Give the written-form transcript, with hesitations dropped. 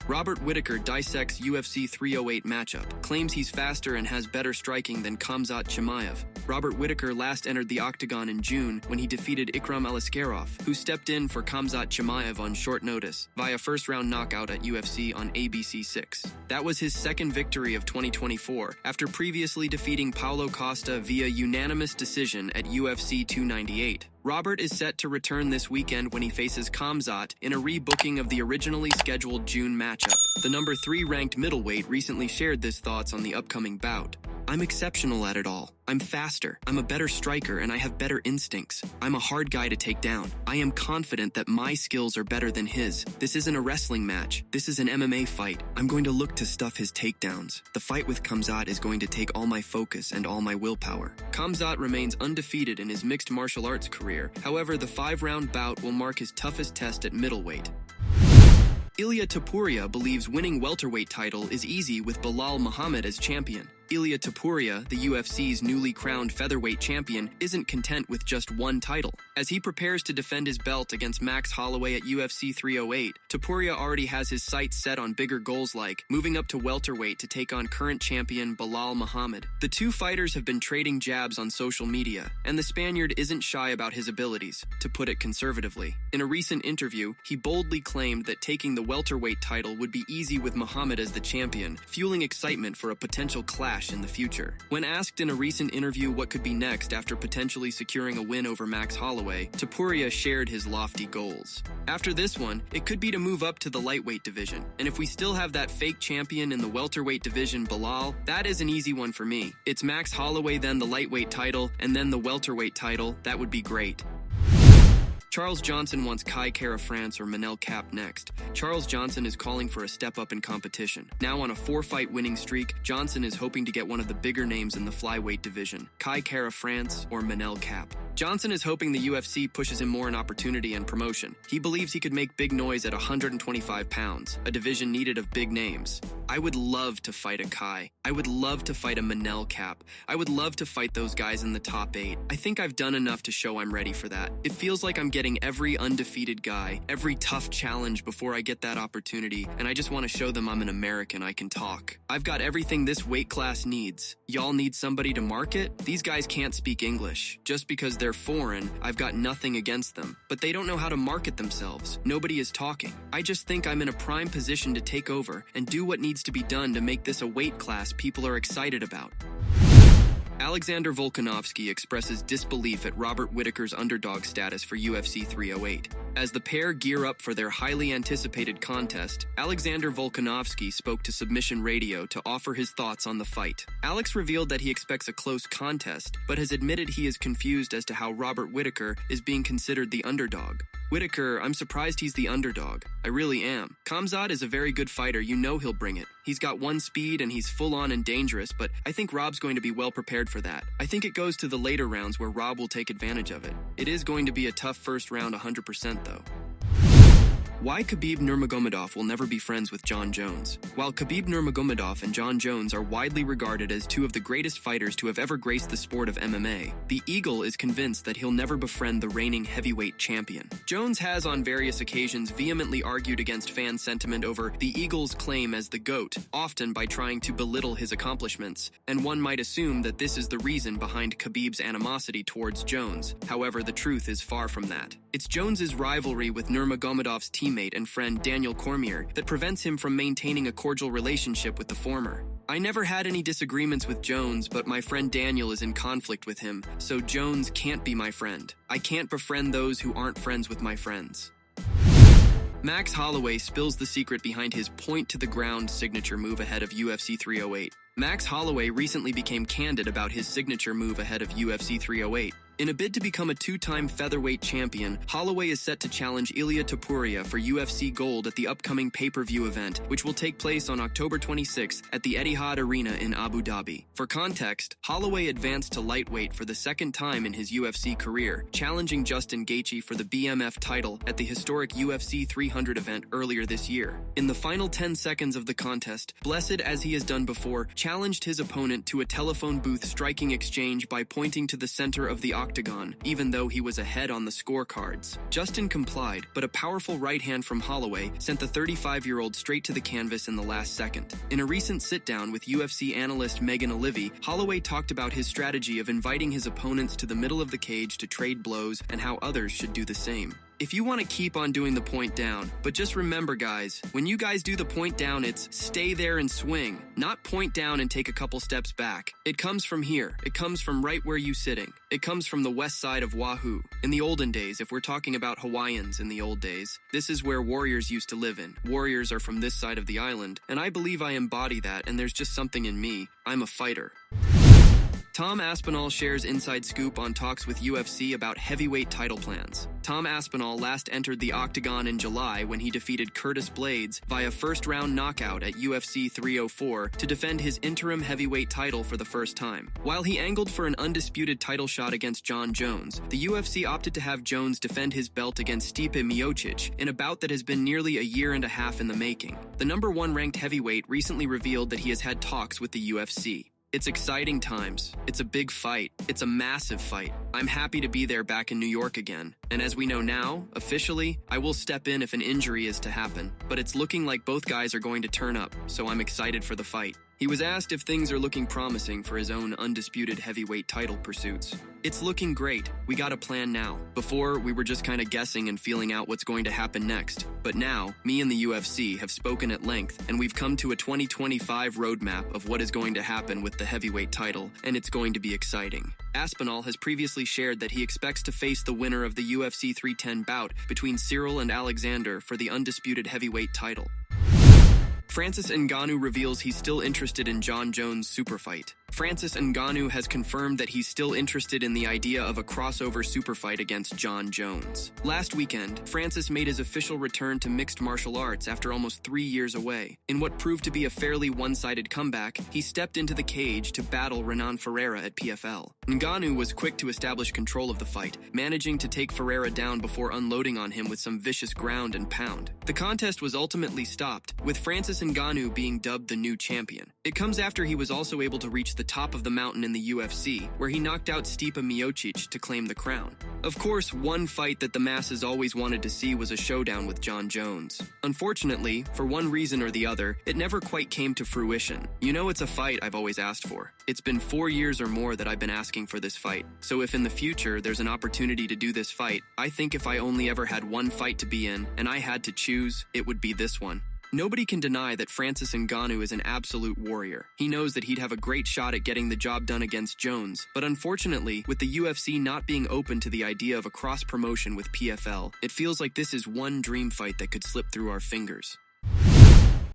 Robert Whittaker dissects UFC 308 matchup, claims he's faster and has better striking than Khamzat Chimaev. Robert Whittaker last entered the octagon in June when he defeated Ikram Aliskerov, who stepped in for Khamzat Chimaev on short notice via first-round knockout at UFC on ABC 6. That was his second victory of 2024, after previously defeating Paulo Costa via unanimous decision at UFC 298. Robert is set to return this weekend when he faces Khamzat in a rebooking of the originally scheduled June matchup. The number 3 ranked middleweight recently shared his thoughts on the upcoming bout. "I'm exceptional at it all. I'm faster, I'm a better striker, and I have better instincts. I'm a hard guy to take down. I am confident that my skills are better than his. This isn't a wrestling match. This is an MMA fight. I'm going to look to stuff his takedowns. The fight with Khamzat is going to take all my focus and all my willpower." Khamzat remains undefeated in his mixed martial arts career. However, the 5-round bout will mark his toughest test at middleweight. Ilia Topuria believes winning welterweight title is easy with Belal Muhammad as champion. Ilia Topuria, the UFC's newly crowned featherweight champion, isn't content with just one title. As he prepares to defend his belt against Max Holloway at UFC 308, Topuria already has his sights set on bigger goals like moving up to welterweight to take on current champion Belal Muhammad. The two fighters have been trading jabs on social media, and the Spaniard isn't shy about his abilities, to put it conservatively. In a recent interview, he boldly claimed that taking the welterweight title would be easy with Muhammad as the champion, fueling excitement for a potential clash in the future. When asked in a recent interview what could be next after potentially securing a win over Max Holloway, Topuria shared his lofty goals. "After this one, it could be to move up to the lightweight division, and if we still have that fake champion in the welterweight division, Belal, that is an easy one for me. It's Max Holloway, then the lightweight title, and then the welterweight title. That would be great." Charles Johnson wants Kai Kara-France or Manel Kape next. Charles Johnson is calling for a step up in competition. Now on a 4-fight winning streak, Johnson is hoping to get one of the bigger names in the flyweight division, Kai Kara-France or Manel Kape. Johnson is hoping the UFC pushes him more in opportunity and promotion. He believes he could make big noise at 125 pounds, a division needed of big names. "I would love to fight a Kai. I would love to fight a Manel Kape. I would love to fight those guys in the top 8. I think I've done enough to show I'm ready for that. It feels like I'm getting every undefeated guy, every tough challenge before I get that opportunity, and I just want to show them I'm an American, I can talk. I've got everything this weight class needs. Y'all need somebody to market? These guys can't speak English. Just because they're foreign, I've got nothing against them. But they don't know how to market themselves. Nobody is talking. I just think I'm in a prime position to take over and do what needs to be done to make this a weight class people are excited about." Alexander Volkanovski expresses disbelief at Robert Whittaker's underdog status for UFC 308. As the pair gear up for their highly anticipated contest, Alexander Volkanovski spoke to Submission Radio to offer his thoughts on the fight. Alex revealed that he expects a close contest, but has admitted he is confused as to how Robert Whittaker is being considered the underdog. "Whittaker, I'm surprised he's the underdog. I really am. Khamzat is a very good fighter, you know he'll bring it. He's got one speed and he's full on and dangerous, but I think Rob's going to be well prepared for that. I think it goes to the later rounds where Rob will take advantage of it. It is going to be a tough first round 100% though." Why Khabib Nurmagomedov will never be friends with Jon Jones. While Khabib Nurmagomedov and Jon Jones are widely regarded as two of the greatest fighters to have ever graced the sport of MMA, the Eagle is convinced that he'll never befriend the reigning heavyweight champion. Jones has on various occasions vehemently argued against fan sentiment over the Eagle's claim as the GOAT, often by trying to belittle his accomplishments, and one might assume that this is the reason behind Khabib's animosity towards Jones. However, the truth is far from that. It's Jones's rivalry with Nurmagomedov's teammate and friend Daniel Cormier that prevents him from maintaining a cordial relationship with the former. "I never had any disagreements with Jones, but my friend Daniel is in conflict with him, so Jones can't be my friend. I can't befriend those who aren't friends with my friends." Max Holloway spills the secret behind his point-to-the-ground signature move ahead of UFC 308. Max Holloway recently became candid about his signature move ahead of UFC 308. In a bid to become a 2-time featherweight champion, Holloway is set to challenge Ilia Topuria for UFC Gold at the upcoming pay-per-view event, which will take place on October 26th at the Etihad Arena in Abu Dhabi. For context, Holloway advanced to lightweight for the second time in his UFC career, challenging Justin Gaethje for the BMF title at the historic UFC 300 event earlier this year. In the final 10 seconds of the contest, Blessed, as he has done before, challenged his opponent to a telephone booth striking exchange by pointing to the center of the octagon octagon, even though he was ahead on the scorecards. Justin complied, but a powerful right hand from Holloway sent the 35-year-old straight to the canvas in the last second. In a recent sit-down with UFC analyst Megan Olivi, Holloway talked about his strategy of inviting his opponents to the middle of the cage to trade blows and how others should do the same. If you want to keep on doing the point down, but just remember guys, when you guys do the point down, it's stay there and swing, not point down and take a couple steps back. It comes from here. It comes from right where you sitting. It comes from the west side of Wahoo. In the olden days, if we're talking about Hawaiians in the old days, this is where warriors used to live in. Warriors are from this side of the island, and I believe I embody that, and there's just something in me. I'm a fighter. Tom Aspinall shares inside scoop on talks with UFC about heavyweight title plans. Tom Aspinall last entered the octagon in July when he defeated Curtis Blaydes via first-round knockout at UFC 304 to defend his interim heavyweight title for the first time. While he angled for an undisputed title shot against Jon Jones, the UFC opted to have Jones defend his belt against Stipe Miocic in a bout that has been nearly a year and a half in the making. The #1 ranked heavyweight recently revealed that he has had talks with the UFC. It's exciting times. It's a big fight. It's a massive fight. I'm happy to be there back in New York again. And as we know now, officially, I will step in if an injury is to happen. But it's looking like both guys are going to turn up, so I'm excited for the fight. He was asked if things are looking promising for his own undisputed heavyweight title pursuits. It's looking great. We got a plan now. Before, we were just kind of guessing and feeling out what's going to happen next. But now, me and the UFC have spoken at length, and we've come to a 2025 roadmap of what is going to happen with the heavyweight title, and it's going to be exciting. Aspinall has previously shared that he expects to face the winner of the UFC 310 bout between Cyril and Alexander for the undisputed heavyweight title. Francis Ngannou reveals he's still interested in Jon Jones' superfight. Francis Ngannou has confirmed that he's still interested in the idea of a crossover superfight against Jon Jones. Last weekend, Francis made his official return to mixed martial arts after almost 3 years away. In what proved to be a fairly one-sided comeback, he stepped into the cage to battle Renan Ferreira at PFL. Ngannou was quick to establish control of the fight, managing to take Ferreira down before unloading on him with some vicious ground and pound. The contest was ultimately stopped, with Francis Ngannou being dubbed the new champion. It comes after he was also able to reach the top of the mountain in the UFC, where he knocked out Stipe Miocic to claim the crown. Of course, one fight that the masses always wanted to see was a showdown with Jon Jones. Unfortunately, for one reason or the other, it never quite came to fruition. You know, it's a fight I've always asked for. It's been 4 years or more that I've been asking for this fight. So if in the future there's an opportunity to do this fight, I think if I only ever had one fight to be in, and I had to choose, it would be this one. Nobody can deny that Francis Ngannou is an absolute warrior. He knows that he'd have a great shot at getting the job done against Jones, but unfortunately, with the UFC not being open to the idea of a cross-promotion with PFL, it feels like this is one dream fight that could slip through our fingers.